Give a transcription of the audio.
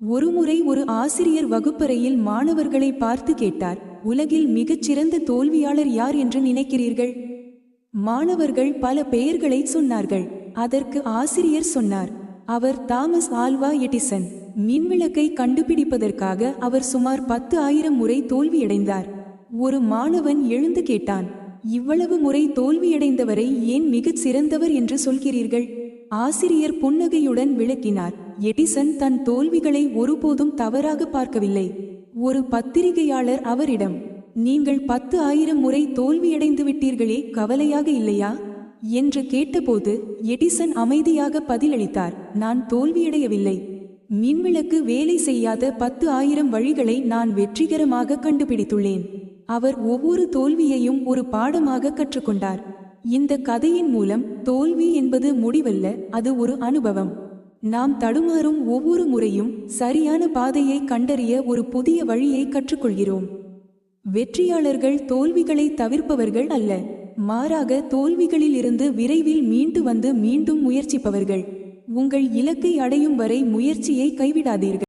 ஒருமுறை ஒரு ஆசிரியர் வகுப்பறையில் மாணவர்களை பார்த்து கேட்டார், உலகில் மிகச்சிறந்த தோல்வியாளர் யார் என்று நினைக்கிறீர்கள்? மாணவர்கள் பல பெயர்களை சொன்னார்கள். அதற்கு ஆசிரியர் சொன்னார், அவர் தாமஸ் ஆல்வா எடிசன். மின்விளக்கை கண்டுபிடிப்பதற்காக அவர் சுமார் 10,000 முறை தோல்வியடைந்தார். ஒரு மாணவன் எழுந்து கேட்டான், இவ்வளவு முறை தோல்வியடைந்தவரை ஏன் மிகச் சிறந்தவர் என்று சொல்கிறீர்கள்? ஆசிரியர் புன்னகையுடன் விளக்கினார், எடிசன் தன் தோல்விகளை ஒருபோதும் தவறாக பார்க்கவில்லை. ஒரு பத்திரிகையாளர் அவரிடம், நீங்கள் 10,000 முறை தோல்வியடைந்து விட்டீர்களே, கவலையாக இல்லையா என்று கேட்டபோது எடிசன் அமைதியாக பதிலளித்தார், நான் தோல்வியடையவில்லை. மின்விளக்கு வேலை செய்யாத 10,000 வழிகளை நான் வெற்றிகரமாக கண்டுபிடித்துள்ளேன். அவர் ஒவ்வொரு தோல்வியையும் ஒரு பாடமாக கற்றுக்கொண்டார். இந்த கதையின் மூலம் தோல்வி என்பது முடிவல்ல, அது ஒரு அனுபவம். நாம் தடுமாறும் ஒவ்வொரு முறையும் சரியான பாதையை கண்டறிய ஒரு புதிய வழியை கற்றுக்கொள்கிறோம். வெற்றியாளர்கள் தோல்விகளை தவிர்ப்பவர்கள் அல்ல, மாறாக தோல்விகளிலிருந்து விரைவில் மீண்டு வந்து மீண்டும் முயற்சிப்பவர்கள். உங்கள் இலக்கை அடையும் வரை முயற்சியை கைவிடாதீர்கள்.